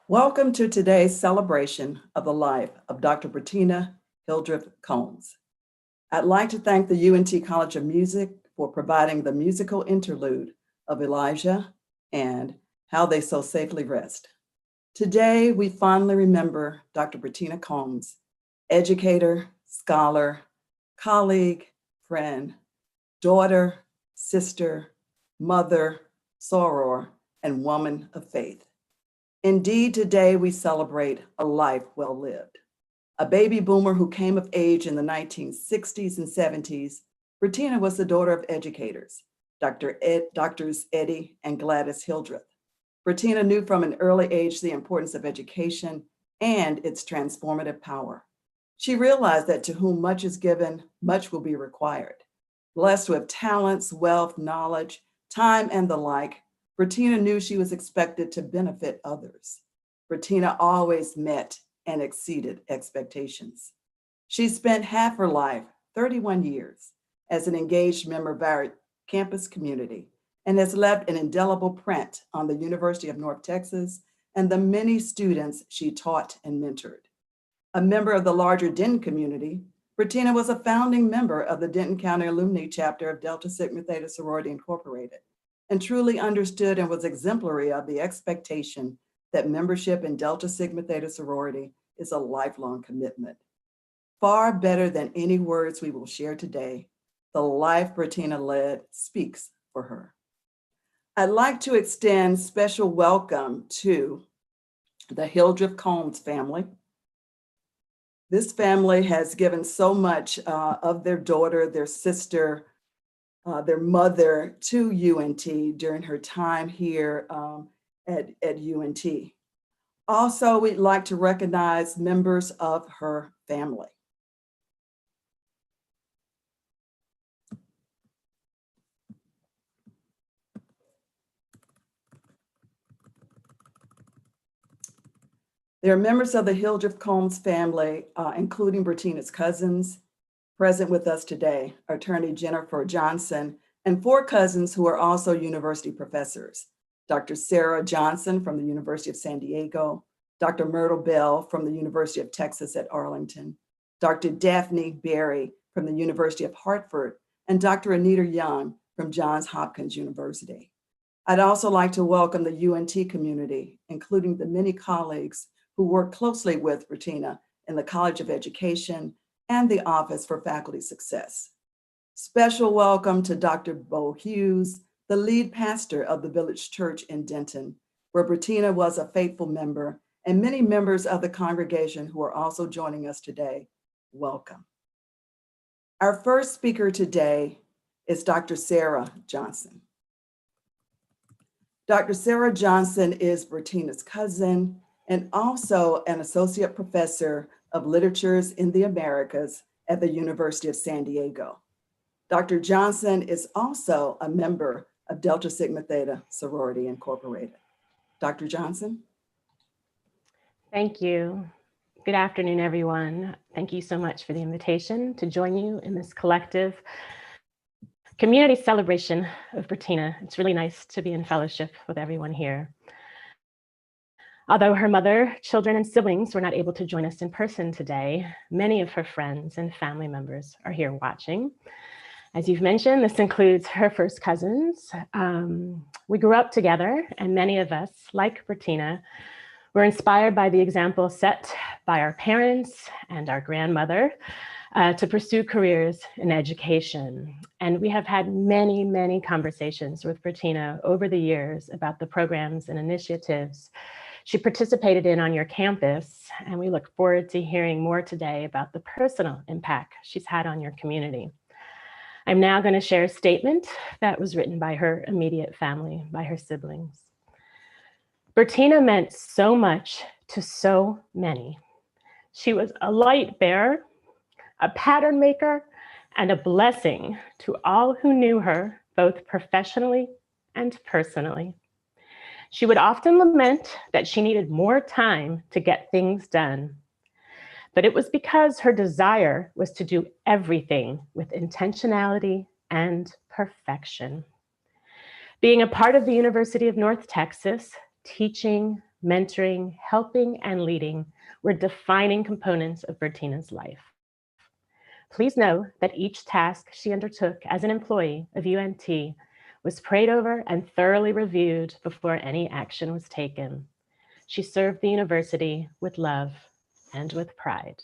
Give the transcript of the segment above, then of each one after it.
Welcome to today's celebration of the life of Dr. Bertina Hildreth Combes. I'd like to thank the UNT College of Music for providing the musical interlude of Elijah and How They So Safely Rest. Today, we fondly remember Dr. Bertina Combes, educator, scholar, colleague, friend, daughter, sister, mother, soror, and woman of faith. Indeed, today we celebrate a life well lived. A baby boomer who came of age in the 1960s and 70s, Bertina was the daughter of educators, Doctors Eddie and Gladys Hildreth. Bertina knew from an early age the importance of education and its transformative power. She realized that to whom much is given, much will be required. Blessed with talents, wealth, knowledge, time, and the like, Bertina knew she was expected to benefit others. Bertina always met and exceeded expectations. She spent half her life, 31 years, as an engaged member of our campus community and has left an indelible print on the University of North Texas and the many students she taught and mentored. A member of the larger Denton community, Bertina was a founding member of the Denton County Alumni Chapter of Delta Sigma Theta Sorority Incorporated, and truly understood and was exemplary of the expectation that membership in Delta Sigma Theta Sorority is a lifelong commitment. Far better than any words we will share today, the life Bertina led speaks for her. I'd like to extend special welcome to the Hildreth Combes family. This family has given so much of their daughter, their sister, their mother to UNT during her time here at UNT. Also, we'd like to recognize members of her family. There are members of the Hildreth Combes family, including Bertina's cousins, present with us today, Attorney Jennifer Johnson, and 4 cousins who are also university professors, Dr. Sarah Johnson from the University of San Diego, Dr. Myrtle Bell from the University of Texas at Arlington, Dr. Daphne Berry from the University of Hartford, and Dr. Anita Young from Johns Hopkins University. I'd also like to welcome the UNT community, including the many colleagues who work closely with Bertina in the College of Education and the Office for Faculty Success. Special welcome to Dr. Bo Hughes, the lead pastor of the Village Church in Denton, where Bertina was a faithful member, and many members of the congregation who are also joining us today. Welcome. Our first speaker today is Dr. Sarah Johnson. Dr. Sarah Johnson is Bertina's cousin and also an associate professor of literatures in the Americas at the University of San Diego. Dr. Johnson is also a member of Delta Sigma Theta Sorority Incorporated. Dr. Johnson? Thank you. Good afternoon, everyone. Thank you so much for the invitation to join you in this collective community celebration of Bertina. It's really nice to be in fellowship with everyone here. Although her mother, children, and siblings were not able to join us in person today, many of her friends and family members are here watching. As you've mentioned, this includes her first cousins. We grew up together, and many of us, like Bertina, were inspired by the example set by our parents and our grandmother to pursue careers in education. And we have had many, many conversations with Bertina over the years about the programs and initiatives she participated in on your campus, and we look forward to hearing more today about the personal impact she's had on your community. I'm now going to share a statement that was written by her immediate family, by her siblings. Bertina meant so much to so many. She was a light bearer, a pattern maker, and a blessing to all who knew her, both professionally and personally. She would often lament that she needed more time to get things done, but it was because her desire was to do everything with intentionality and perfection. Being a part of the University of North Texas, teaching, mentoring, helping, and leading were defining components of Bertina's life. Please know that each task she undertook as an employee of UNT was prayed over and thoroughly reviewed before any action was taken. she served the university with love and with pride.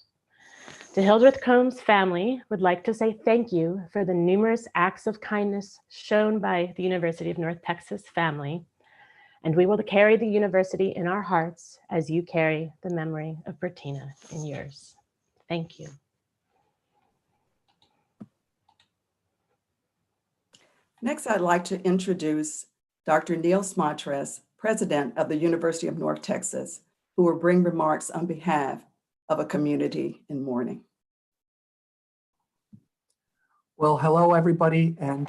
The Hildreth Combes family would like to say thank you for the numerous acts of kindness shown by the University of North Texas family, and we will carry the university in our hearts as you carry the memory of Bertina in yours. Thank you. Next, I'd like to introduce Dr. Neil Smatres, President of the University of North Texas, who will bring remarks on behalf of a community in mourning. Well, hello, everybody, and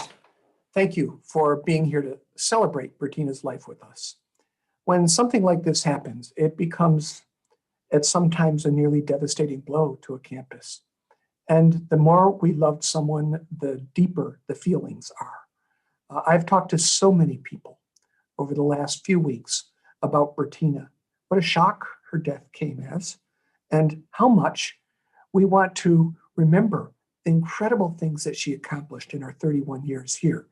thank you for being here to celebrate Bertina's life with us. When something like this happens, it becomes at sometimes a nearly devastating blow to a campus. And the more we loved someone, the deeper the feelings are. I've talked to so many people over the last few weeks about Bertina, what a shock her death came as, and how much we want to remember the incredible things that she accomplished in her 31 years here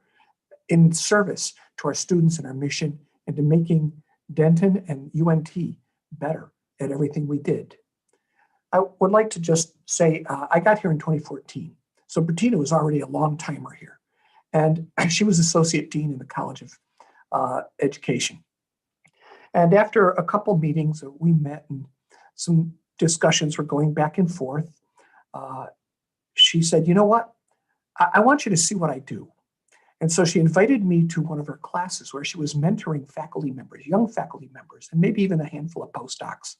in service to our students and our mission and to making Denton and UNT better at everything we did. I would like to just say, I got here in 2014. So Bertina was already a long timer here. And she was associate dean in the College of Education. And after a couple meetings, we met and some discussions were going back and forth. She said, you know what? I want you to see what I do. And so she invited me to one of her classes where she was mentoring faculty members, young faculty members, and maybe even a handful of postdocs,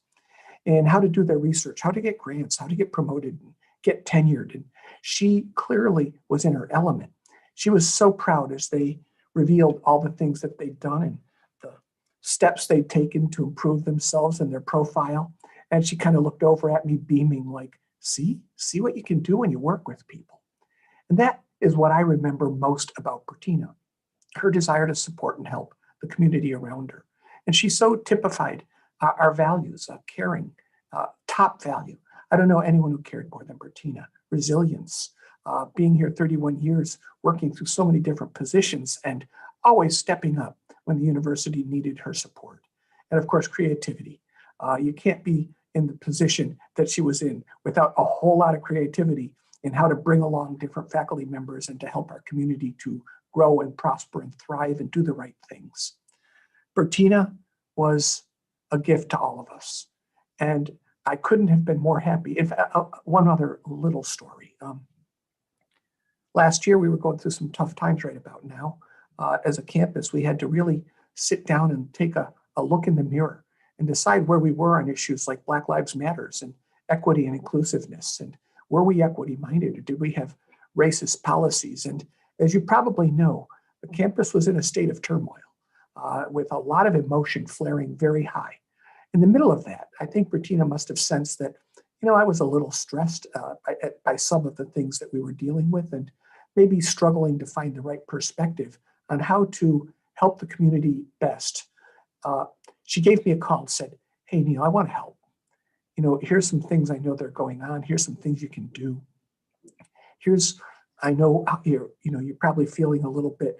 and how to do their research, how to get grants, how to get promoted, and get tenured. And she clearly was in her element. She was so proud as they revealed all the things that they'd done and the steps they'd taken to improve themselves and their profile. And she kind of looked over at me beaming like, see what you can do when you work with people. And that is what I remember most about Bertina, her desire to support and help the community around her. And she so typified our values, caring, top value. I don't know anyone who cared more than Bertina. Resilience, being here 31 years, working through so many different positions and always stepping up when the university needed her support. And of course, creativity. You can't be in the position that she was in without a whole lot of creativity in how to bring along different faculty members and to help our community to grow and prosper and thrive and do the right things. Bertina was a gift to all of us. And I couldn't have been more happy. In fact, one other little story. Last year, we were going through some tough times right about now. As a campus, we had to really sit down and take a look in the mirror and decide where we were on issues like Black Lives Matters and equity and inclusiveness. And were we equity minded or did we have racist policies? And as you probably know, the campus was in a state of turmoil with a lot of emotion flaring very high. In the middle of that, I think Bertina must have sensed that, I was a little stressed by some of the things that we were dealing with and maybe struggling to find the right perspective on how to help the community best. She gave me a call and said, hey, Neil, I want to help. Here's some things I know that are going on. Here's some things you can do. I know you're probably feeling a little bit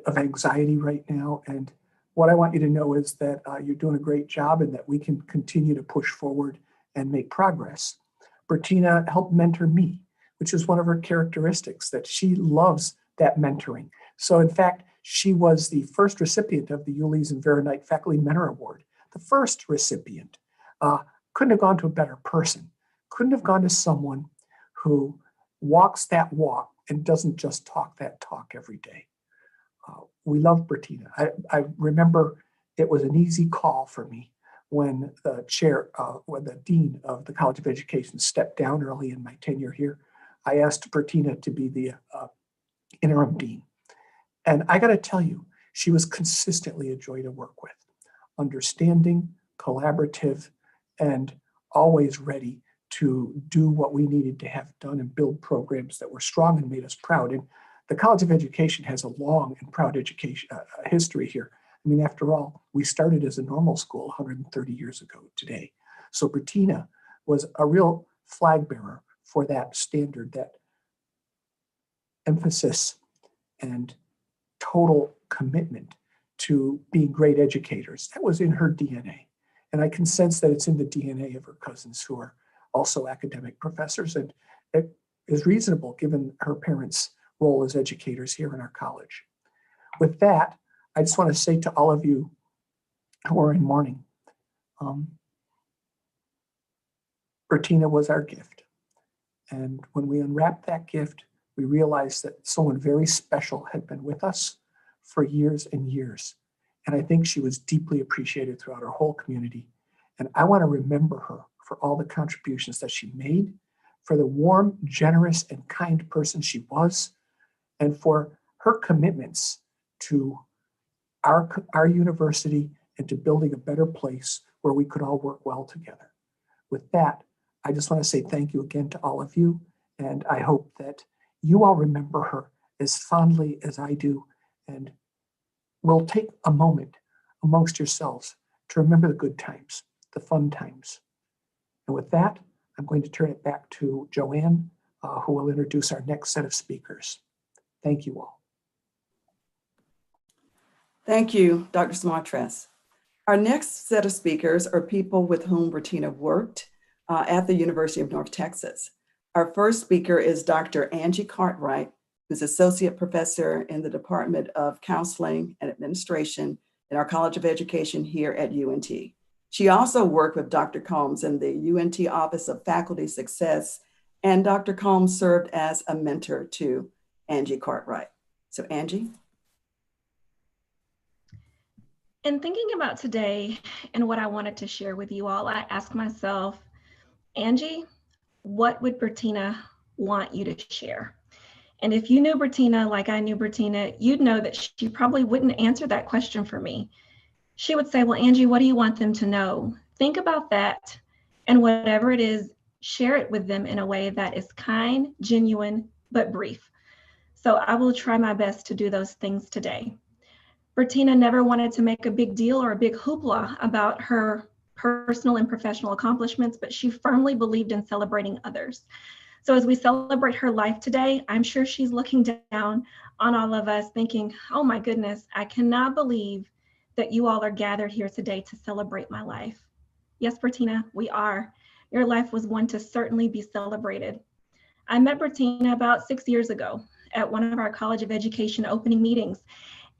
of anxiety right now. And what I want you to know is that you're doing a great job and that we can continue to push forward and make progress. Bertina helped mentor me, which is one of her characteristics, that she loves that mentoring. So in fact, she was the first recipient of the Yulis and Veronite Faculty Mentor Award. The first recipient. Couldn't have gone to a better person. Couldn't have gone to someone who walks that walk and doesn't just talk that talk every day. We love Bertina. I remember it was an easy call for me when the dean of the College of Education stepped down early in my tenure here. I asked Bertina to be the interim dean. And I got to tell you, she was consistently a joy to work with. Understanding, collaborative, and always ready to do what we needed to have done and build programs that were strong and made us proud. And the College of Education has a long and proud education history here. I mean, after all, we started as a normal school 130 years ago today. So Bertina was a real flag bearer for that standard, that emphasis and total commitment to being great educators. That was in her DNA. And I can sense that it's in the DNA of her cousins who are also academic professors. And it is reasonable given her parents' role as educators here in our college. With that, I just want to say to all of you who are in mourning, Bertina was our gift. And when we unwrapped that gift, we realized that someone very special had been with us for years and years. And I think she was deeply appreciated throughout our whole community. And I want to remember her for all the contributions that she made, for the warm, generous, and kind person she was, and for her commitments to our university and to building a better place where we could all work well together. With that, I just want to say thank you again to all of you. And I hope that you all remember her as fondly as I do. And will take a moment amongst yourselves to remember the good times, the fun times. And with that, I'm going to turn it back to Joanne, who will introduce our next set of speakers. Thank you all. Thank you, Dr. Smartress. Our next set of speakers are people with whom Bertina worked at the University of North Texas. Our first speaker is Dr. Angie Cartwright, who's Associate Professor in the Department of Counseling and Administration in our College of Education here at UNT. She also worked with Dr. Combes in the UNT Office of Faculty Success, and Dr. Combes served as a mentor to Angie Cartwright. So Angie. In thinking about today and what I wanted to share with you all, I asked myself, Angie, what would Bertina want you to share? And if you knew Bertina like I knew Bertina, you'd know that she probably wouldn't answer that question for me. She would say, well, Angie, what do you want them to know? Think about that, and whatever it is, share it with them in a way that is kind, genuine, but brief. So I will try my best to do those things today. Bertina never wanted to make a big deal or a big hoopla about her personal and professional accomplishments, but she firmly believed in celebrating others. So as we celebrate her life today, I'm sure she's looking down on all of us thinking, oh my goodness, I cannot believe that you all are gathered here today to celebrate my life. Yes, Bertina, we are. Your life was one to certainly be celebrated. I met Bertina about 6 years ago at one of our College of Education opening meetings.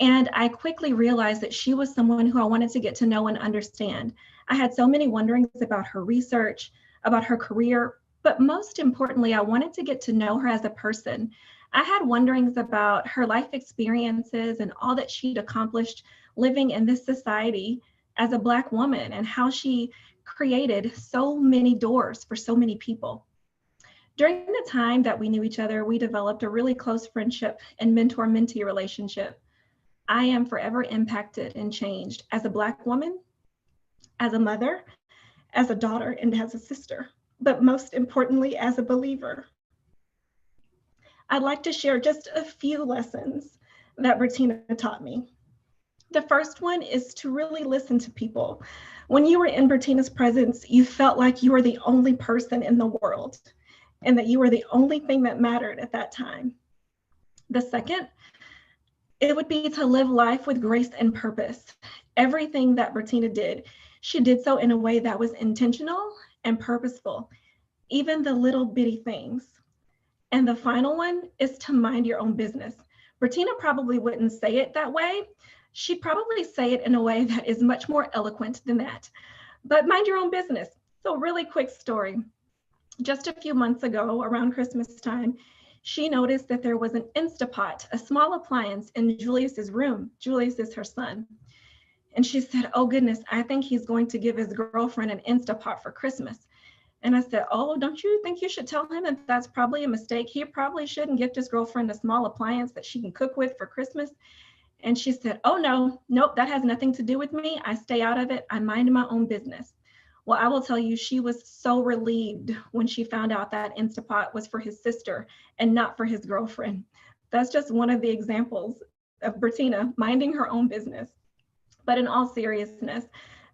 And I quickly realized that she was someone who I wanted to get to know and understand. I had so many wonderings about her research, about her career, but most importantly, I wanted to get to know her as a person. I had wonderings about her life experiences and all that she'd accomplished living in this society as a Black woman, and how she created so many doors for so many people. During the time that we knew each other, we developed a really close friendship and mentor-mentee relationship. I am forever impacted and changed as a Black woman, as a mother, as a daughter, and as a sister, but most importantly, as a believer. I'd like to share just a few lessons that Bertina taught me. The first one is to really listen to people. When you were in Bertina's presence, you felt like you were the only person in the world and that you were the only thing that mattered at that time. The second, it would be to live life with grace and purpose. Everything that Bertina did, she did so in a way that was intentional and purposeful, even the little bitty things. And the final one is to mind your own business. Bertina probably wouldn't say it that way. She'd probably say it in a way that is much more eloquent than that. But mind your own business. So really quick story. Just a few months ago, around Christmas time, she noticed that there was an Instapot, a small appliance in Julius's room. Julius is her son. And she said, oh goodness, I think he's going to give his girlfriend an Instapot for Christmas. And I said, oh, don't you think you should tell him that that's probably a mistake? He probably shouldn't gift his girlfriend a small appliance that she can cook with for Christmas. And she said, oh no, nope, that has nothing to do with me. I stay out of it. I mind my own business. Well, I will tell you, she was so relieved when she found out that Instapot was for his sister and not for his girlfriend. That's just one of the examples of Bertina minding her own business. But in all seriousness,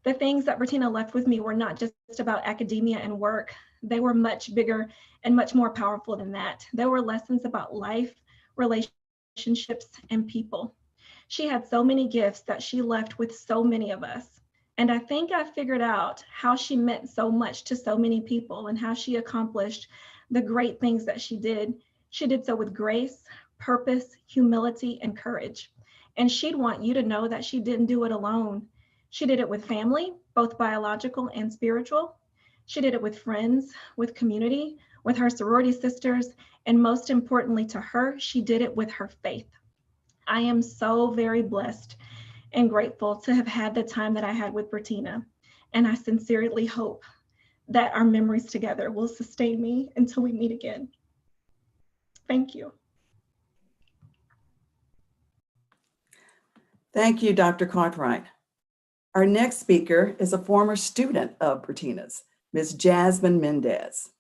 the things that Bertina left with me were not just about academia and work. They were much bigger and much more powerful than that. There were lessons about life, relationships, and people. She had so many gifts that she left with so many of us. And I think I figured out how she meant so much to so many people and how she accomplished the great things that she did. She did so with grace, purpose, humility, and courage. And she'd want you to know that she didn't do it alone. She did it with family, both biological and spiritual. She did it with friends, with community, with her sorority sisters, and most importantly to her, she did it with her faith. I am so very blessed and grateful to have had the time that I had with Bertina. And I sincerely hope that our memories together will sustain me until we meet again. Thank you. Thank you, Dr. Cartwright. Our next speaker is a former student of Bertina's, Ms. Jasmine Mendez.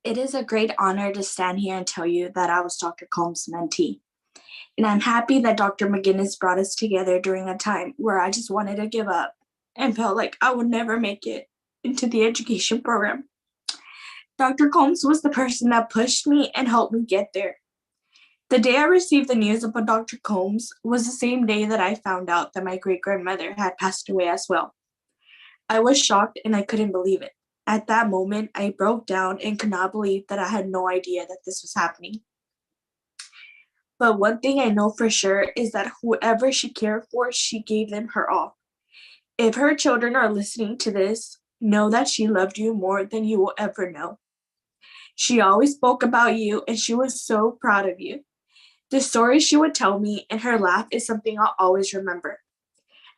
It is a great honor to stand here and tell you that I was Dr. Combs' mentee. And I'm happy that Dr. McGinnis brought us together during a time where I just wanted to give up and felt like I would never make it into the education program. Dr. Combs was the person that pushed me and helped me get there. The day I received the news about Dr. Combs was the same day that I found out that my great-grandmother had passed away as well. I was shocked and I couldn't believe it. At that moment, I broke down and could not believe that I had no idea that this was happening. But one thing I know for sure is that whoever she cared for, she gave them her all. If her children are listening to this, know that she loved you more than you will ever know. She always spoke about you and she was so proud of you. The stories she would tell me and her laugh is something I'll always remember.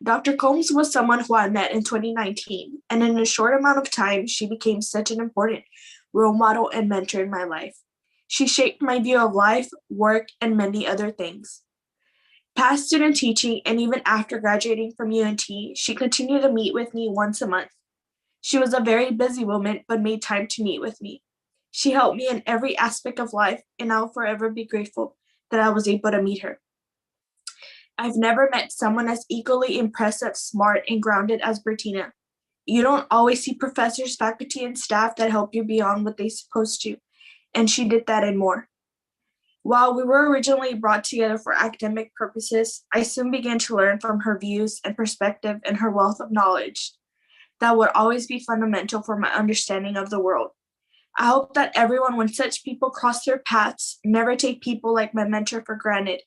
Dr. Combs was someone who I met in 2019, and in a short amount of time, she became such an important role model and mentor in my life. She shaped my view of life, work, and many other things. Past student teaching, and even after graduating from UNT, she continued to meet with me once a month. She was a very busy woman, but made time to meet with me. She helped me in every aspect of life, and I'll forever be grateful that I was able to meet her. I've never met someone as equally impressive, smart, and grounded as Bertina. You don't always see professors, faculty, and staff that help you beyond what they're supposed to, and she did that and more. While we were originally brought together for academic purposes, I soon began to learn from her views and perspective and her wealth of knowledge that would always be fundamental for my understanding of the world. I hope that everyone, when such people cross their paths, never take people like my mentor for granted.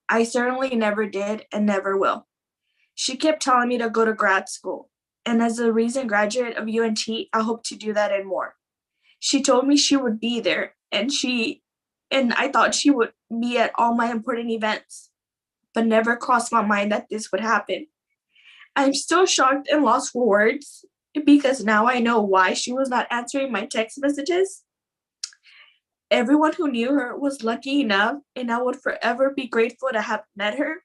I certainly never did and never will. She kept telling me to go to grad school, and as a recent graduate of UNT, I hope to do that and more. She told me she would be there, and I thought she would be at all my important events, but never crossed my mind that this would happen. I'm still shocked and lost for words because now I know why she was not answering my text messages. Everyone who knew her was lucky enough, and I would forever be grateful to have met her.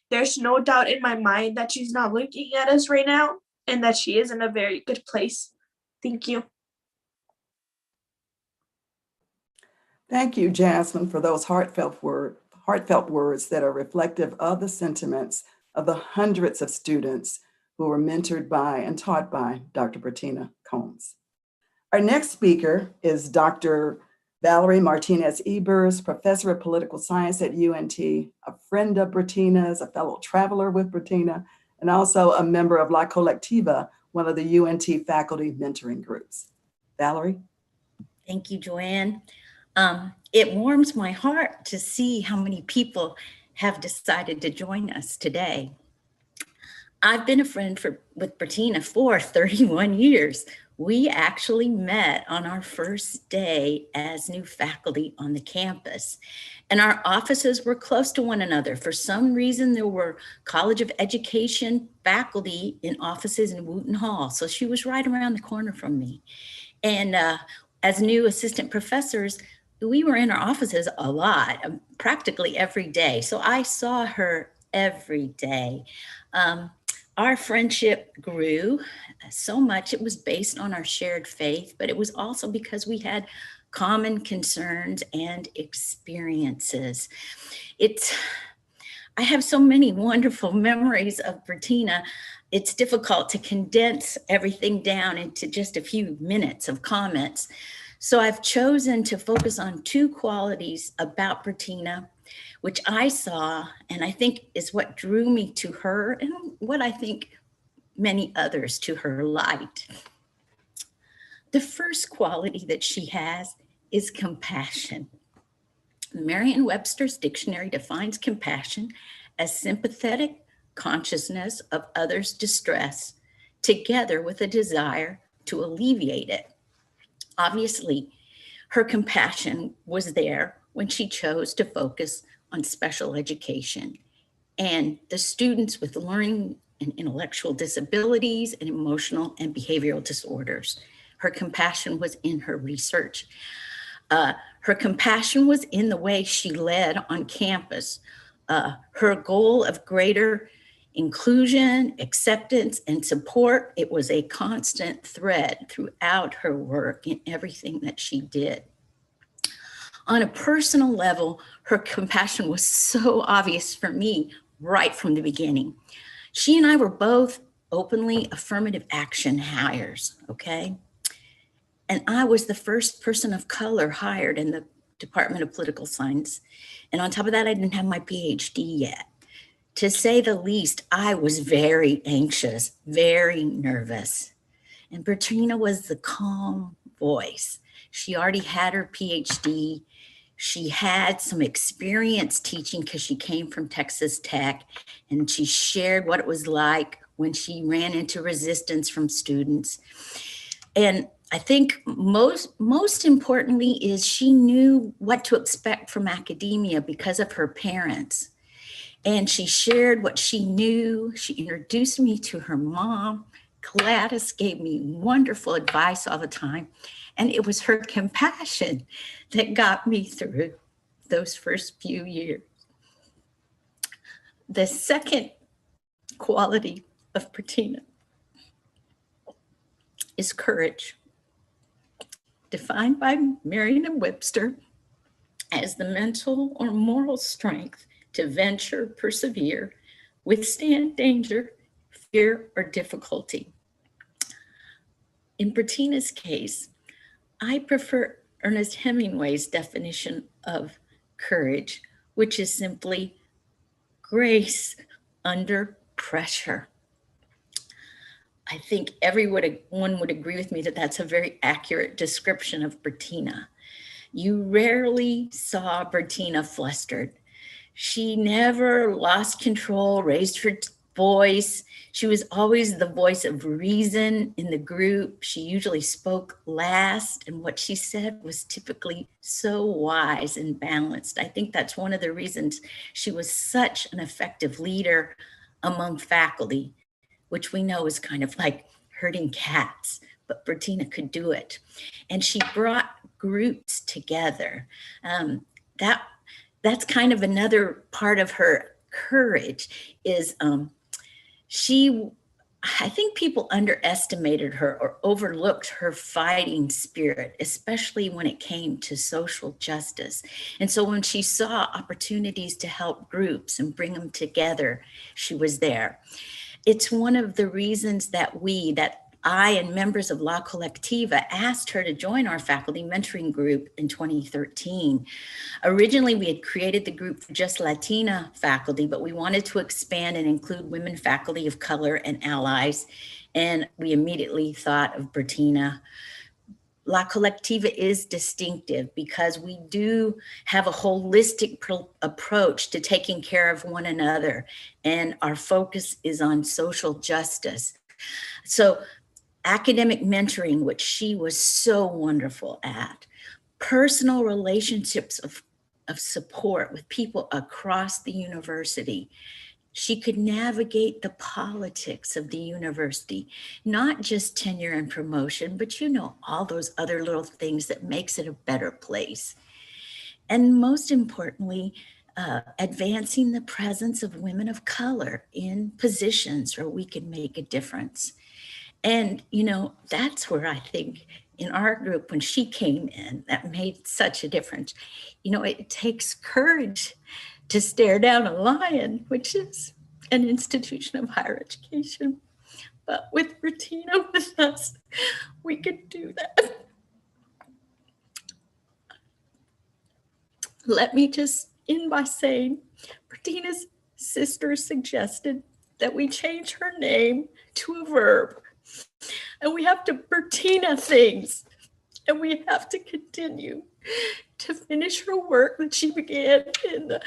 There's no doubt in my mind that she's not looking at us right now and that she is in a very good place. Thank you. Thank you, Jasmine, for those heartfelt words that are reflective of the sentiments of the hundreds of students who were mentored by and taught by Dr. Bertina Combes. Our next speaker is Dr. Valerie Martinez-Ebers, professor of political science at UNT, a friend of Bertina's, a fellow traveler with Bertina, and also a member of La Colectiva, one of the UNT faculty mentoring groups. Valerie? Thank you, Joanne. It warms my heart to see how many people have decided to join us today. I've been a friend with Bertina for 31 years. We actually met on our first day as new faculty on the campus, and our offices were close to one another. For some reason, there were College of Education faculty in offices in Wooten Hall, so she was right around the corner from me. And as new assistant professors, we were in our offices a lot, practically every day. So I saw her every day. Our friendship grew so much. It was based on our shared faith, but it was also because we had common concerns and experiences. I have so many wonderful memories of Bertina. It's difficult to condense everything down into just a few minutes of comments. So I've chosen to focus on two qualities about Bertina, which I saw and I think is what drew me to her and what I think many others to her light. The first quality that she has is compassion. Merriam-Webster's dictionary defines compassion as sympathetic consciousness of others' distress, together with a desire to alleviate it. Obviously, her compassion was there when she chose to focus on special education and the students with learning and intellectual disabilities and emotional and behavioral disorders. Her compassion was in her research. Her compassion was in the way she led on campus. Her goal of greater inclusion, acceptance, and support, it was a constant thread throughout her work in everything that she did. On a personal level, her compassion was so obvious for me right from the beginning. She and I were both openly affirmative action hires, okay? And I was the first person of color hired in the Department of Political Science. And on top of that, I didn't have my PhD yet. To say the least, I was very anxious, very nervous. And Bertina was the calm voice. She already had her PhD. She had some experience teaching because she came from Texas Tech, and she shared what it was like when she ran into resistance from students. And I think most importantly is she knew what to expect from academia because of her parents. And she shared what she knew. She introduced me to her mom. Gladys gave me wonderful advice all the time. And it was her compassion that got me through those first few years. The second quality of Bertina is courage, defined by Merriam-Webster as the mental or moral strength to venture, persevere, withstand danger, fear, or difficulty. In Bertina's case, I prefer Ernest Hemingway's definition of courage, which is simply grace under pressure. I think everyone would agree with me that that's a very accurate description of Bertina. You rarely saw Bertina flustered. She never lost control, raised her voice. She was always the voice of reason in the group. She usually spoke last, and what she said was typically so wise and balanced. I think that's one of the reasons she was such an effective leader among faculty, which we know is kind of like herding cats, but Bertina could do it. And she brought groups together. That's kind of another part of her courage is I think people underestimated her or overlooked her fighting spirit, especially when it came to social justice. And so when she saw opportunities to help groups and bring them together, she was there. It's one of the reasons that I and members of La Colectiva asked her to join our faculty mentoring group in 2013. Originally, we had created the group for just Latina faculty, but we wanted to expand and include women faculty of color and allies. And we immediately thought of Bertina. La Colectiva is distinctive because we do have a holistic approach to taking care of one another, and our focus is on social justice. So academic mentoring, which she was so wonderful at, personal relationships of support with people across the university. She could navigate the politics of the university, not just tenure and promotion, but all those other little things that makes it a better place. And most importantly, advancing the presence of women of color in positions where we can make a difference. And, that's where I think in our group, when she came in, that made such a difference. It takes courage to stare down a lion, which is an institution of higher education. But with Bertina with us, we could do that. Let me just in by saying Bertina's sister suggested that we change her name to a verb. And we have to Bertina things. And we have to continue to finish her work that she began in the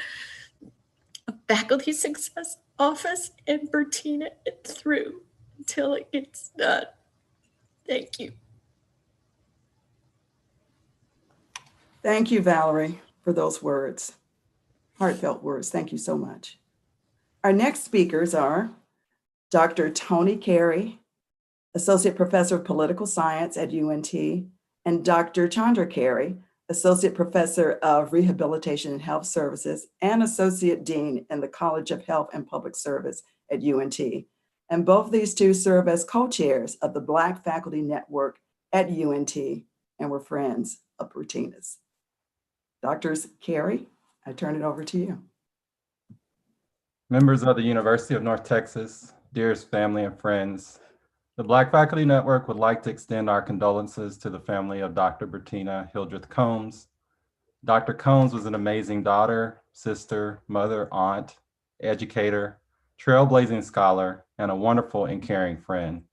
faculty success office and Bertina it through until it gets done. Thank you. Thank you, Valerie, for those words. Heartfelt words. Thank you so much. Our next speakers are Dr. Tony Carey, Associate Professor of Political Science at UNT, and Dr. Chandra Carey, Associate Professor of Rehabilitation and Health Services and Associate Dean in the College of Health and Public Service at UNT. And both these two serve as co-chairs of the Black Faculty Network at UNT and were friends of Bertina's. Drs. Carey, I turn it over to you. Members of the University of North Texas, dearest family and friends, the Black Faculty Network would like to extend our condolences to the family of Dr. Bertina Hildreth Combes. Dr. Combes was an amazing daughter, sister, mother, aunt, educator, trailblazing scholar, and a wonderful and caring friend.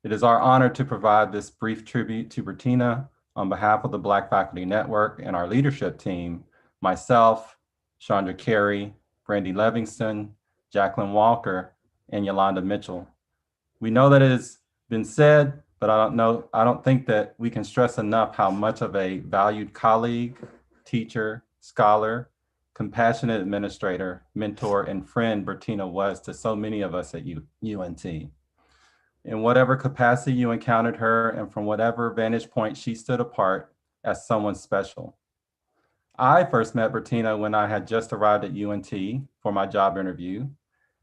It is our honor to provide this brief tribute to Bertina on behalf of the Black Faculty Network and our leadership team, myself, Chandra Carey, Brandy Livingston, Jacqueline Walker, and Yolanda Mitchell. We know that it has been said, but I don't think that we can stress enough how much of a valued colleague, teacher, scholar, compassionate administrator, mentor, and friend Bertina was to so many of us at UNT. In whatever capacity you encountered her and from whatever vantage point she stood apart as someone special. I first met Bertina when I had just arrived at UNT for my job interview.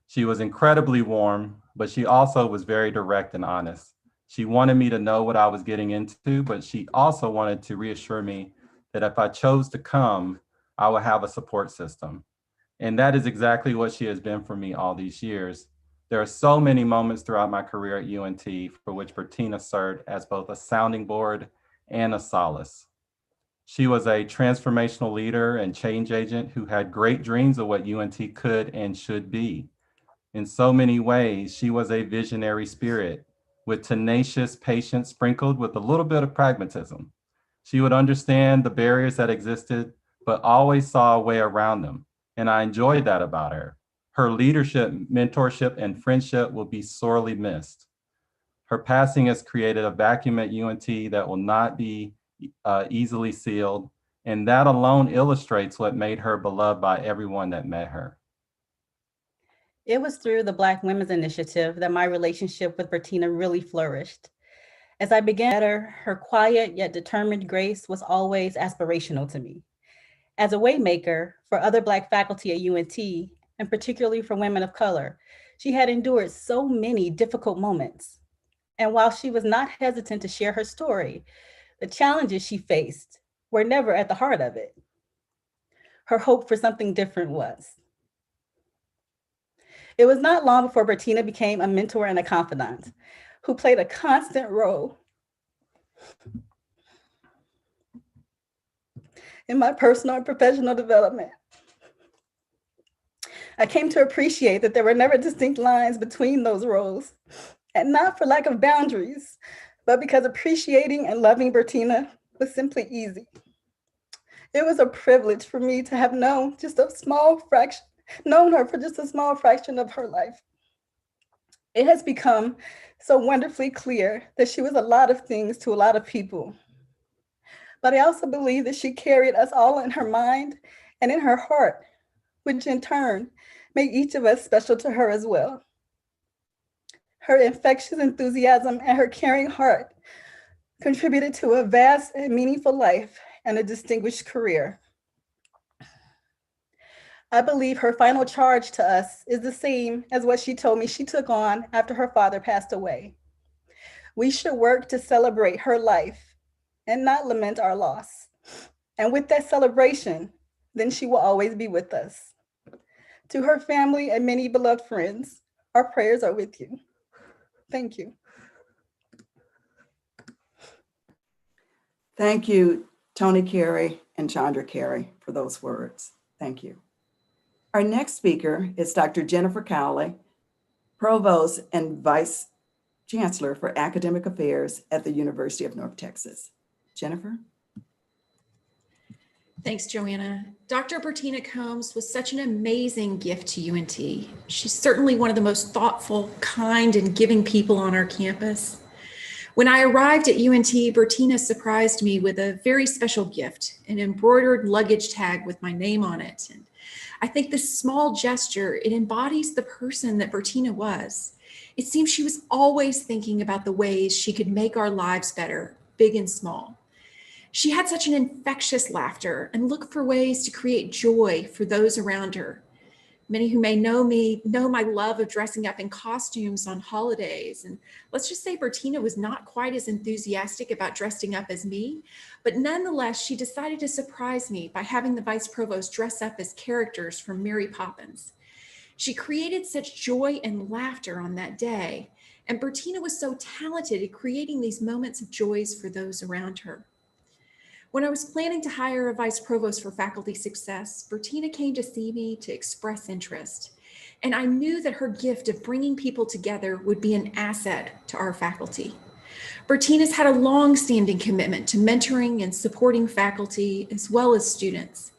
She was incredibly warm, but she also was very direct and honest. She wanted me to know what I was getting into, but she also wanted to reassure me that if I chose to come, I would have a support system. And that is exactly what she has been for me all these years. There are so many moments throughout my career at UNT for which Bertina served as both a sounding board and a solace. She was a transformational leader and change agent who had great dreams of what UNT could and should be. In so many ways, she was a visionary spirit with tenacious patience sprinkled with a little bit of pragmatism. She would understand the barriers that existed, but always saw a way around them. And I enjoyed that about her. Her leadership, mentorship, and friendship will be sorely missed. Her passing has created a vacuum at UNT that will not be easily sealed, and that alone illustrates what made her beloved by everyone that met her. It was through the Black Women's Initiative that my relationship with Bertina really flourished. As I began her quiet yet determined grace was always aspirational to me. As a waymaker for other Black faculty at UNT, and particularly for women of color, she had endured so many difficult moments. And while she was not hesitant to share her story, the challenges she faced were never at the heart of it. Her hope for something different was. It was not long before Bertina became a mentor and a confidant who played a constant role in my personal and professional development. I came to appreciate that there were never distinct lines between those roles, and not for lack of boundaries, but because appreciating and loving Bertina was simply easy. It was a privilege for me to have known her for just a small fraction of her life. It has become so wonderfully clear that she was a lot of things to a lot of people. But I also believe that she carried us all in her mind and in her heart, which in turn made each of us special to her as well. Her infectious enthusiasm and her caring heart contributed to a vast and meaningful life and a distinguished career. I believe her final charge to us is the same as what she told me she took on after her father passed away. We should work to celebrate her life and not lament our loss. And with that celebration, then she will always be with us. To her family and many beloved friends, our prayers are with you. Thank you. Thank you, Tony Carey and Chandra Carey, for those words. Thank you. Our next speaker is Dr. Jennifer Cowley, Provost and Vice Chancellor for Academic Affairs at the University of North Texas. Jennifer? Thanks, Joanna. Dr. Bertina Combes was such an amazing gift to UNT. She's certainly one of the most thoughtful, kind, and giving people on our campus. When I arrived at UNT, Bertina surprised me with a very special gift, an embroidered luggage tag with my name on it. And I think this small gesture, it embodies the person that Bertina was. It seems she was always thinking about the ways she could make our lives better, big and small. She had such an infectious laughter and looked for ways to create joy for those around her. Many who may know me know my love of dressing up in costumes on holidays. And let's just say Bertina was not quite as enthusiastic about dressing up as me, but nonetheless, she decided to surprise me by having the Vice Provost dress up as characters from Mary Poppins. She created such joy and laughter on that day, and Bertina was so talented at creating these moments of joys for those around her. When I was planning to hire a vice provost for faculty success, Bertina came to see me to express interest. And I knew that her gift of bringing people together would be an asset to our faculty. Bertina's had a long-standing commitment to mentoring and supporting faculty as well as students.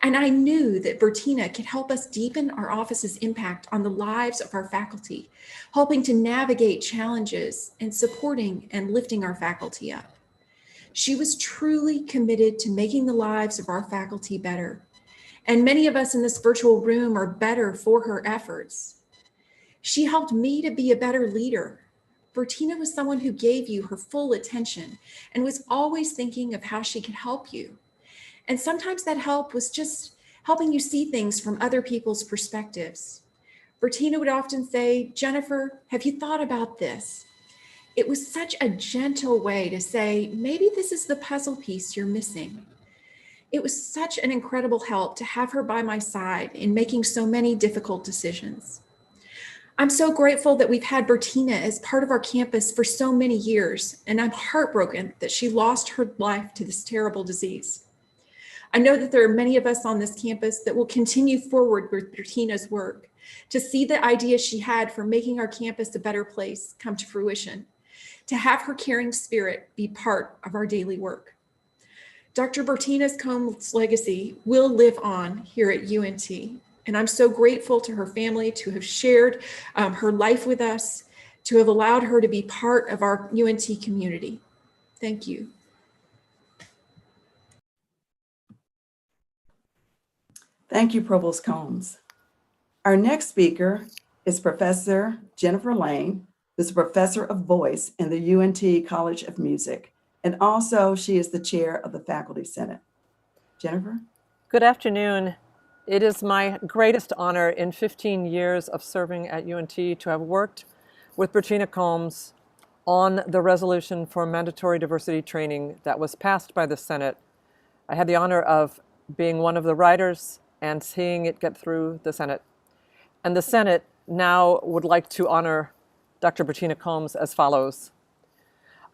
And I knew that Bertina could help us deepen our office's impact on the lives of our faculty, helping to navigate challenges and supporting and lifting our faculty up. She was truly committed to making the lives of our faculty better. And many of us in this virtual room are better for her efforts. She helped me to be a better leader. Bertina was someone who gave you her full attention and was always thinking of how she could help you. And sometimes that help was just helping you see things from other people's perspectives. Bertina would often say, "Jennifer, have you thought about this?" It was such a gentle way to say, maybe this is the puzzle piece you're missing. It was such an incredible help to have her by my side in making so many difficult decisions. I'm so grateful that we've had Bertina as part of our campus for so many years, and I'm heartbroken that she lost her life to this terrible disease. I know that there are many of us on this campus that will continue forward with Bertina's work to see the idea she had for making our campus a better place come to fruition, to have her caring spirit be part of our daily work. Dr. Bertina Combes' legacy will live on here at UNT, and I'm so grateful to her family to have shared her life with us, to have allowed her to be part of our UNT community. Thank you. Thank you, Provost Combes. Our next speaker is Professor Jennifer Lane, who's a professor of voice in the UNT College of Music, and also she is the chair of the Faculty Senate. Jennifer? Good afternoon. It is my greatest honor in 15 years of serving at UNT to have worked with Bertina Combes on the resolution for mandatory diversity training that was passed by the Senate. I had the honor of being one of the writers and seeing it get through the Senate. And the Senate now would like to honor Dr. Bertina Combes as follows.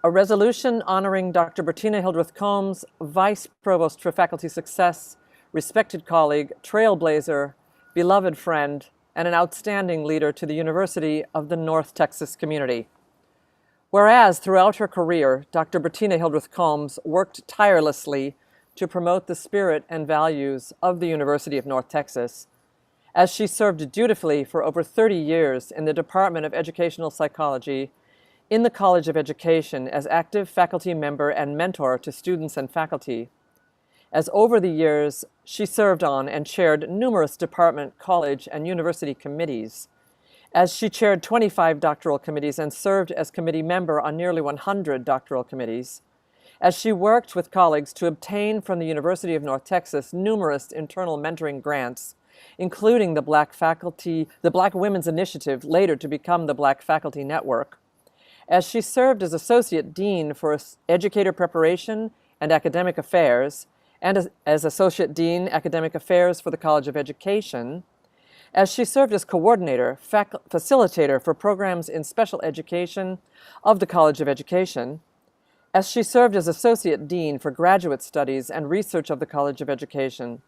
A resolution honoring Dr. Bertina Hildreth Combes, Vice Provost for Faculty Success, respected colleague, trailblazer, beloved friend, and an outstanding leader to the University of the North Texas community. Whereas throughout her career, Dr. Bertina Hildreth Combes worked tirelessly to promote the spirit and values of the University of North Texas, as she served dutifully for over 30 years in the Department of Educational Psychology in the College of Education as active faculty member and mentor to students and faculty. As over the years, she served on and chaired numerous department, college, and university committees. As she chaired 25 doctoral committees and served as committee member on nearly 100 doctoral committees. As she worked with colleagues to obtain from the University of North Texas numerous internal mentoring grants, including the Black Women's Initiative, later to become the Black Faculty Network. As she served as Associate Dean for Educator Preparation and Academic Affairs, and as Associate Dean, Academic Affairs for the College of Education, as she served as Coordinator, Facilitator for Programs in Special Education of the College of Education, as she served as Associate Dean for Graduate Studies and Research of the College of Education,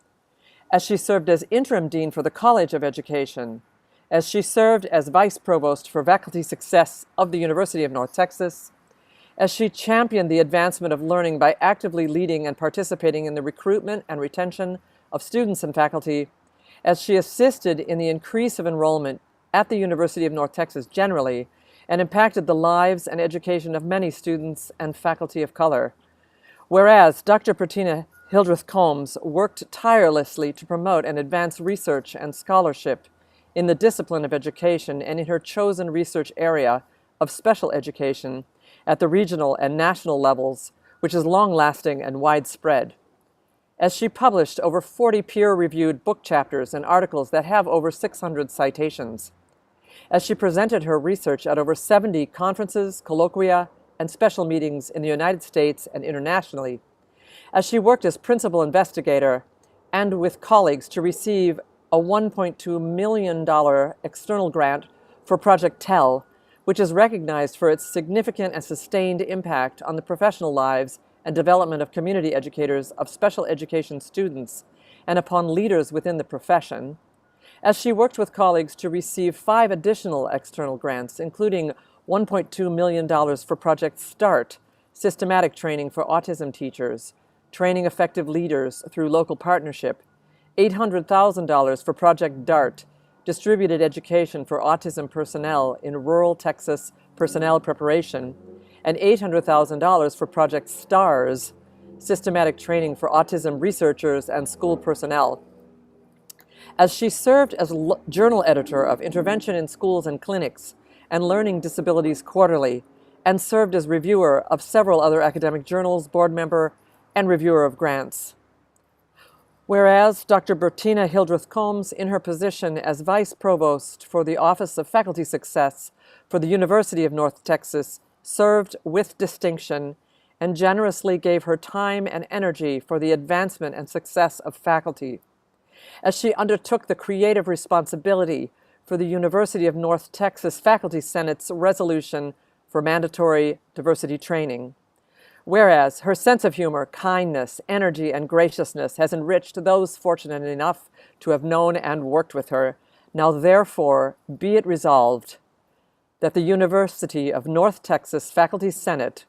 as she served as interim dean for the College of Education, as she served as vice provost for faculty success of the University of North Texas, as she championed the advancement of learning by actively leading and participating in the recruitment and retention of students and faculty, as she assisted in the increase of enrollment at the University of North Texas generally, and impacted the lives and education of many students and faculty of color. Whereas Dr. Bertina Hildreth Combes worked tirelessly to promote and advance research and scholarship in the discipline of education and in her chosen research area of special education at the regional and national levels, which is long-lasting and widespread. As she published over 40 peer-reviewed book chapters and articles that have over 600 citations, as she presented her research at over 70 conferences, colloquia, and special meetings in the United States and internationally, as she worked as principal investigator and with colleagues to receive a $1.2 million external grant for Project TEL, which is recognized for its significant and sustained impact on the professional lives and development of community educators of special education students and upon leaders within the profession, as she worked with colleagues to receive 5 additional external grants, including $1.2 million for Project START, systematic training for autism teachers, training effective leaders through local partnership, $800,000 for Project DART, distributed education for autism personnel in rural Texas personnel preparation, and $800,000 for Project STARS, systematic training for autism researchers and school personnel. As she served as journal editor of Intervention in Schools and Clinics and Learning Disabilities Quarterly, and served as reviewer of several other academic journals, board member, and reviewer of grants. Whereas Dr. Bertina Hildreth Combes, in her position as Vice Provost for the Office of Faculty Success for the University of North Texas, served with distinction and generously gave her time and energy for the advancement and success of faculty. As she undertook the creative responsibility for the University of North Texas Faculty Senate's resolution for mandatory diversity training. Whereas her sense of humor, kindness, energy, and graciousness has enriched those fortunate enough to have known and worked with her, now therefore be it resolved that the University of North Texas Faculty Senate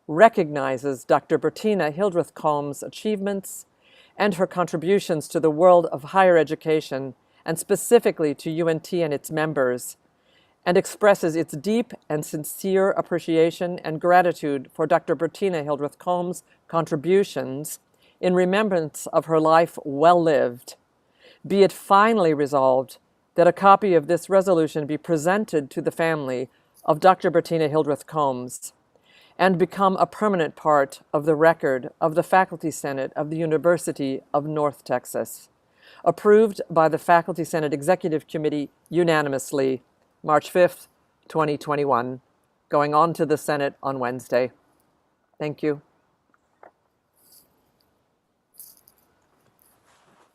recognizes Dr. Bertina Hildreth Combes' achievements and her contributions to the world of higher education, and specifically to UNT and its members, and expresses its deep and sincere appreciation and gratitude for Dr. Bertina Hildreth Combes' contributions in remembrance of her life well lived. Be it finally resolved that a copy of this resolution be presented to the family of Dr. Bertina Hildreth Combes and become a permanent part of the record of the Faculty Senate of the University of North Texas. Approved by the Faculty Senate Executive Committee unanimously, March 5th, 2021, going on to the Senate on Wednesday. Thank you.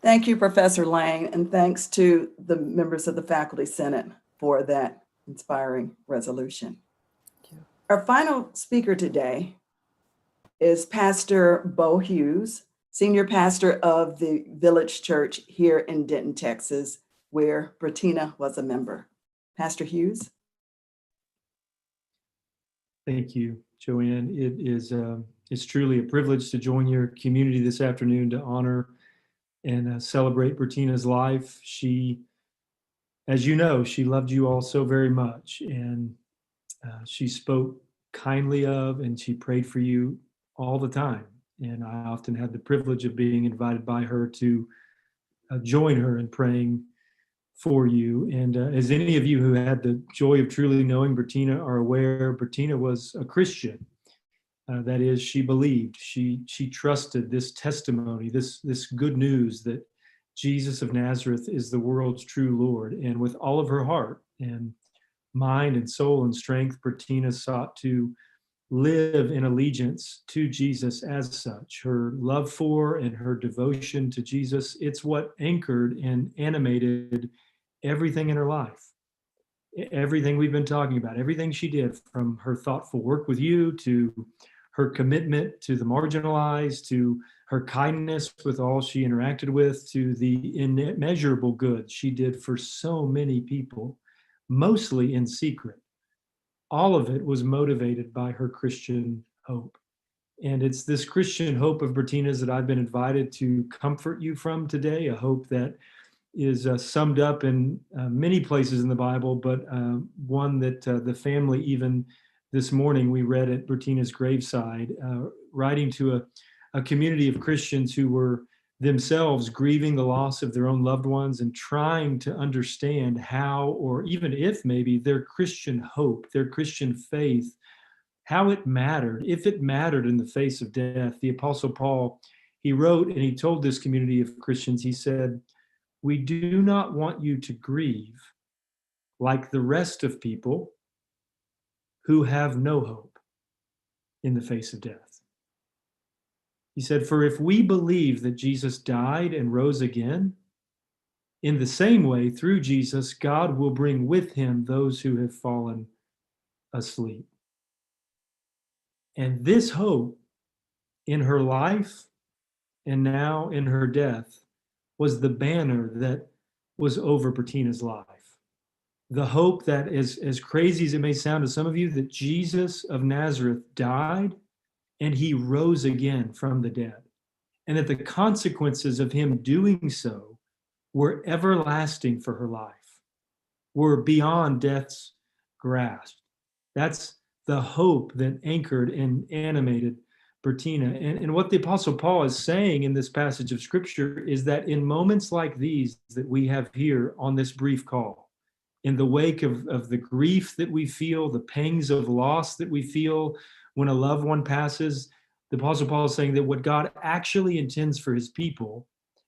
Thank you, Professor Lang, and thanks to the members of the Faculty Senate for that inspiring resolution. Thank you. Our final speaker today is Pastor Bo Hughes, Senior Pastor of the Village Church here in Denton, Texas, where Bertina was a member. Pastor Hughes. Thank you, Joanne. It's truly a privilege to join your community this afternoon to honor and celebrate Bertina's life. She, as you know, she loved you all so very much, and she spoke kindly of and she prayed for you all the time. And I often had the privilege of being invited by her to join her in praying for you. And as any of you who had the joy of truly knowing Bertina are aware, Bertina was a Christian. That is, she believed, she trusted this testimony, this good news that Jesus of Nazareth is the world's true Lord. And with all of her heart and mind and soul and strength, Bertina sought to live in allegiance to Jesus as such. Her love for and her devotion to Jesus, it's what anchored and animated everything in her life. Everything we've been talking about, everything she did, from her thoughtful work with you to her commitment to the marginalized, to her kindness with all she interacted with, to the immeasurable good she did for so many people, mostly in secret. All of it was motivated by her Christian hope. And it's this Christian hope of Bertina's that I've been invited to comfort you from today, a hope that is summed up in many places in the Bible, but one that the family, even this morning, we read at Bertina's graveside, writing to a community of Christians who were themselves grieving the loss of their own loved ones and trying to understand how, or even if maybe their Christian hope, their Christian faith, how it mattered, if it mattered in the face of death. The Apostle Paul, he wrote and he told this community of Christians, he said, "We do not want you to grieve like the rest of people who have no hope in the face of death." He said, "For if we believe that Jesus died and rose again, in the same way, through Jesus, God will bring with him those who have fallen asleep." And this hope in her life and now in her death was the banner that was over Bertina's life. The hope that, as crazy as it may sound to some of you, that Jesus of Nazareth died and he rose again from the dead, and that the consequences of him doing so were everlasting for her life, were beyond death's grasp. That's the hope that anchored and animated Bertina. And what the Apostle Paul is saying in this passage of Scripture is that in moments like these that we have here on this brief call, in the wake of the grief that we feel, the pangs of loss that we feel when a loved one passes, the Apostle Paul is saying that what God actually intends for his people,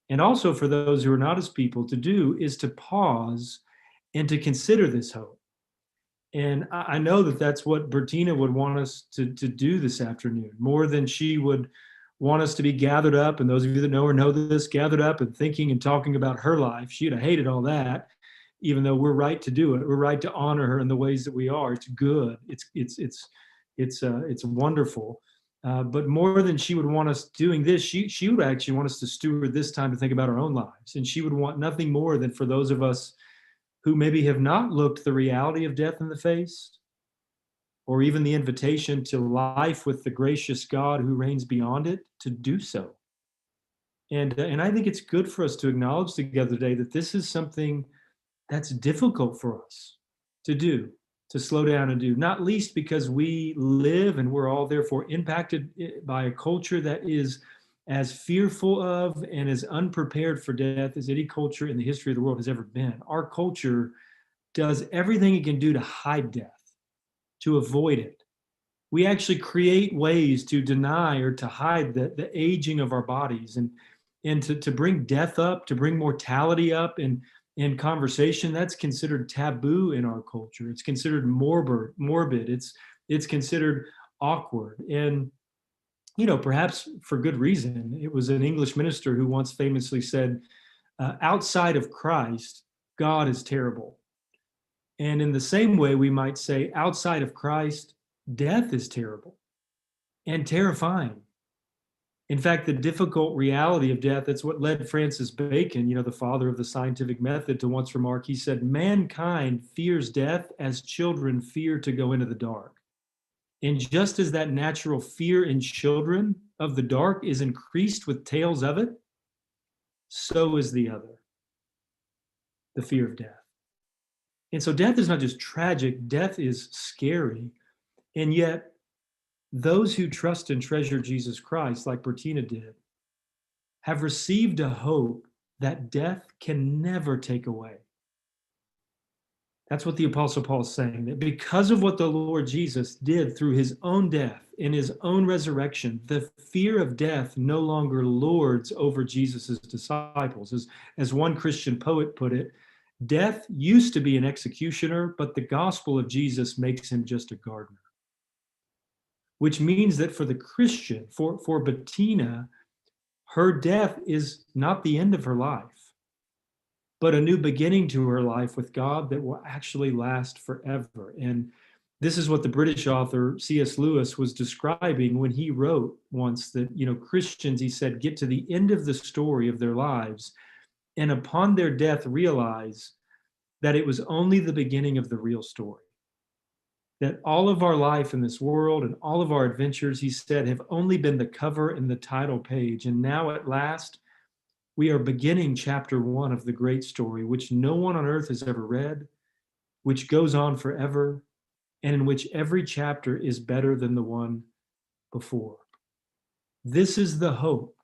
and also for those who are not his people, to do is to pause and to consider this hope. And I know that that's what Bertina would want us to do this afternoon, more than she would want us to be gathered up. And those of you that know her know this, gathered up and thinking and talking about her life. She'd have hated all that, even though we're right to do it. We're right to honor her in the ways that we are. It's good. It's wonderful. But more than she would want us doing this, she would actually want us to steward this time to think about our own lives. And she would want nothing more than for those of us who maybe have not looked the reality of death in the face, or even the invitation to life with the gracious God who reigns beyond it, to do so. And I think it's good for us to acknowledge together today that this is something that's difficult for us to do, to slow down and do, not least because we live and we're all therefore impacted by a culture that is as fearful of and as unprepared for death as any culture in the history of the world has ever been. Our culture does everything it can do to hide death, to avoid it. We actually create ways to deny or to hide the aging of our bodies and to bring death up, to bring mortality up in conversation. That's considered taboo in our culture. It's considered morbid. It's considered awkward. And perhaps for good reason. It was an English minister who once famously said, outside of Christ, God is terrible. And in the same way, we might say, outside of Christ, death is terrible and terrifying. In fact, the difficult reality of death, that's what led Francis Bacon, the father of the scientific method, to once remark, he said, mankind fears death as children fear to go into the dark. And just as that natural fear in children of the dark is increased with tales of it, so is the other, the fear of death. And so death is not just tragic, death is scary. And yet, those who trust and treasure Jesus Christ, like Bertina did, have received a hope that death can never take away. That's what the Apostle Paul is saying, that because of what the Lord Jesus did through his own death and his own resurrection, the fear of death no longer lords over Jesus' disciples. As one Christian poet put it, death used to be an executioner, but the gospel of Jesus makes him just a gardener. Which means that for the Christian, for Bettina, her death is not the end of her life, but a new beginning to her life with God that will actually last forever. And This is what the British author C.S. Lewis was describing when he wrote once that, Christians, he said, get to the end of the story of their lives and upon their death realize that it was only the beginning of the real story. That all of our life in this world and all of our adventures, he said, have only been the cover and the title page. And now at last, we are beginning chapter 1 of the great story, which no one on earth has ever read, which goes on forever, and in which every chapter is better than the one before. This is the hope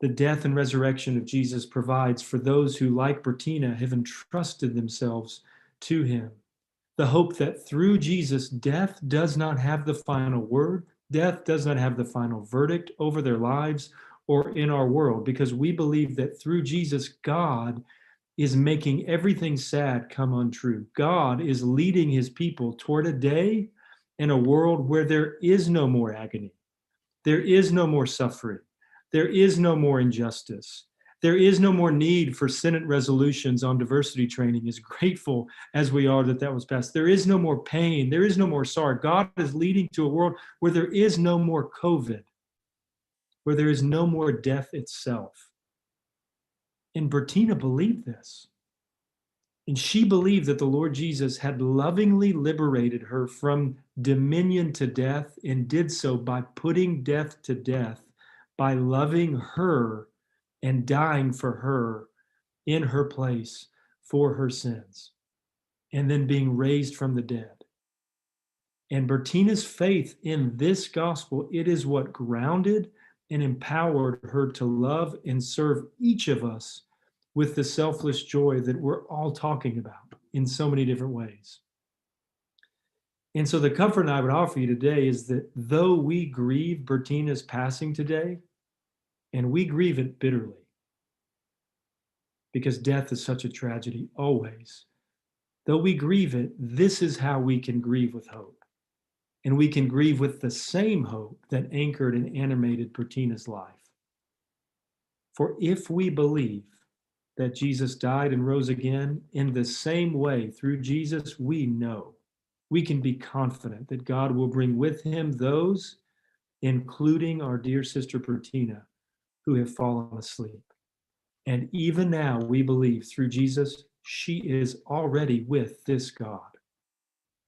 the death and resurrection of Jesus provides for those who, like Bertina, have entrusted themselves to him. The hope that through Jesus, death does not have the final word, death does not have the final verdict over their lives or in our world, because we believe that through Jesus, God is making everything sad come untrue. God is leading his people toward a day and a world where there is no more agony. There is no more suffering. There is no more injustice. There is no more need for Senate resolutions on diversity training, as grateful as we are that that was passed. There is no more pain. There is no more sorrow. God is leading to a world where there is no more COVID, where there is no more death itself. And Bertina believed this. And she believed that the Lord Jesus had lovingly liberated her from dominion to death and did so by putting death to death, by loving her and dying for her in her place for her sins, and then being raised from the dead. And Bertina's faith in this gospel, it is what grounded and empowered her to love and serve each of us with the selfless joy that we're all talking about in so many different ways. And so the comfort I would offer you today is that though we grieve Bertina's passing today, and we grieve it bitterly, because death is such a tragedy always, though we grieve it, this is how we can grieve with hope. And we can grieve with the same hope that anchored and animated Bertina's life. For if we believe that Jesus died and rose again, in the same way, through Jesus, we know, we can be confident that God will bring with him those, including our dear sister Bertina, who have fallen asleep. And even now, we believe through Jesus, she is already with this God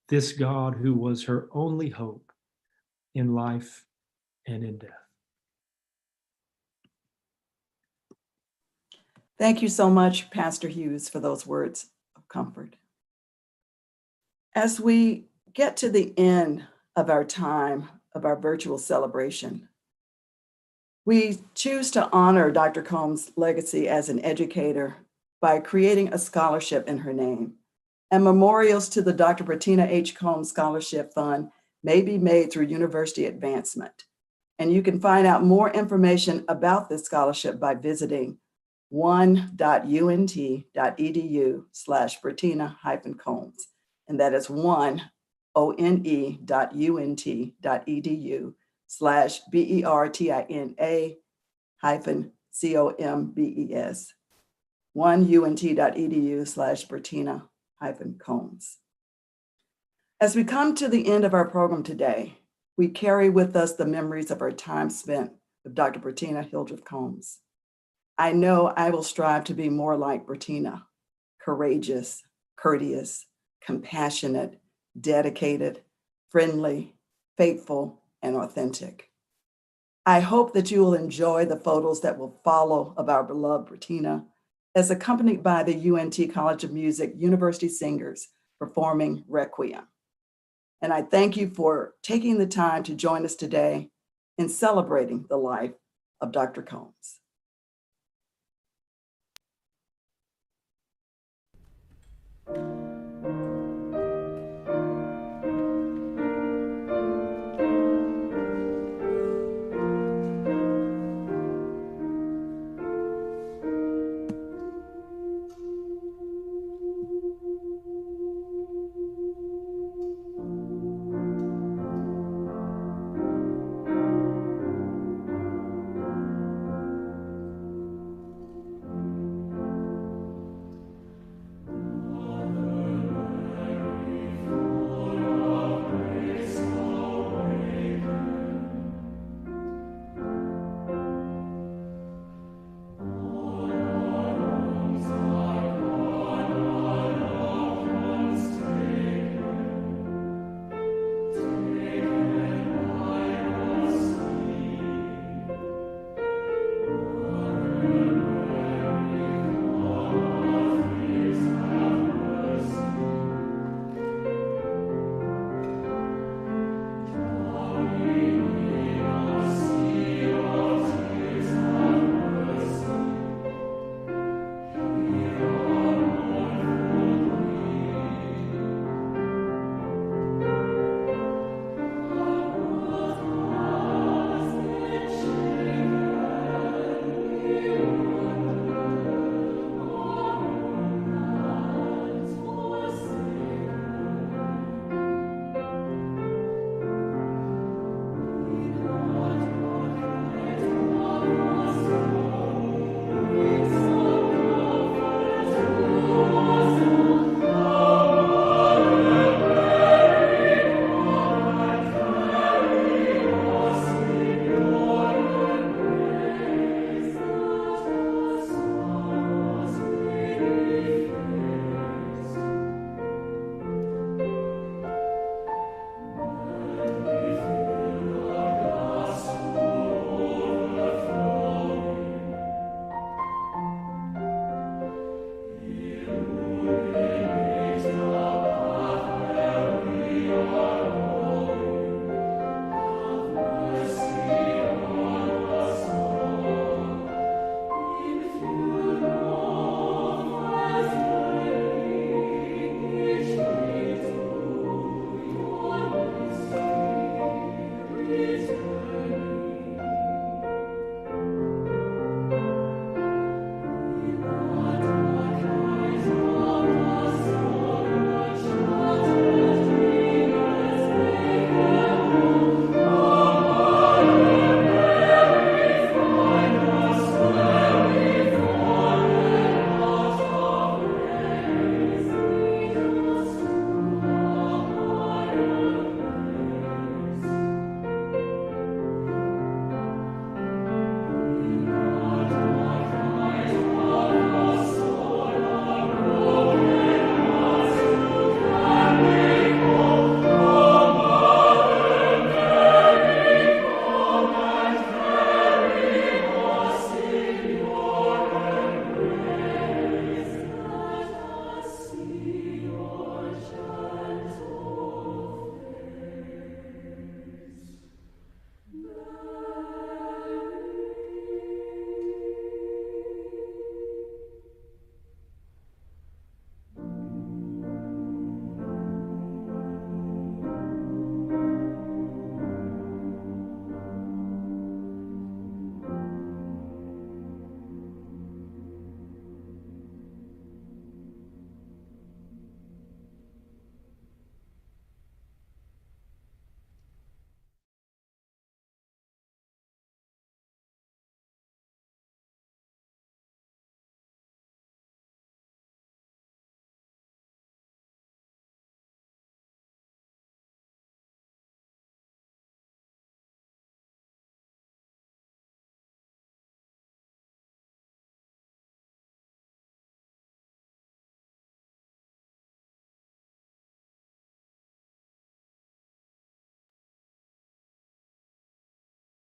who was her only hope in life and in death. Thank you so much, Pastor Hughes, for those words of comfort. As we get to the end of our time of our virtual celebration, we choose to honor Dr. Combes' legacy as an educator by creating a scholarship in her name. And memorials to the Dr. Bertina H. Combes Scholarship Fund may be made through university advancement. And you can find out more information about this scholarship by visiting one.unt.edu/Bertina-Combes. And that is one.unt.edu/BERTINA-COMBES. oneunt.edu/Bertina-Combes. As we come to the end of our program today, we carry with us the memories of our time spent with Dr. Bertina Hildreth Combes. I know I will strive to be more like Bertina, courageous, courteous, compassionate, dedicated, friendly, faithful, and authentic. I hope that you will enjoy the photos that will follow of our beloved Bertina, as accompanied by the UNT College of Music University Singers performing Requiem. And I thank you for taking the time to join us today in celebrating the life of Dr. Combes.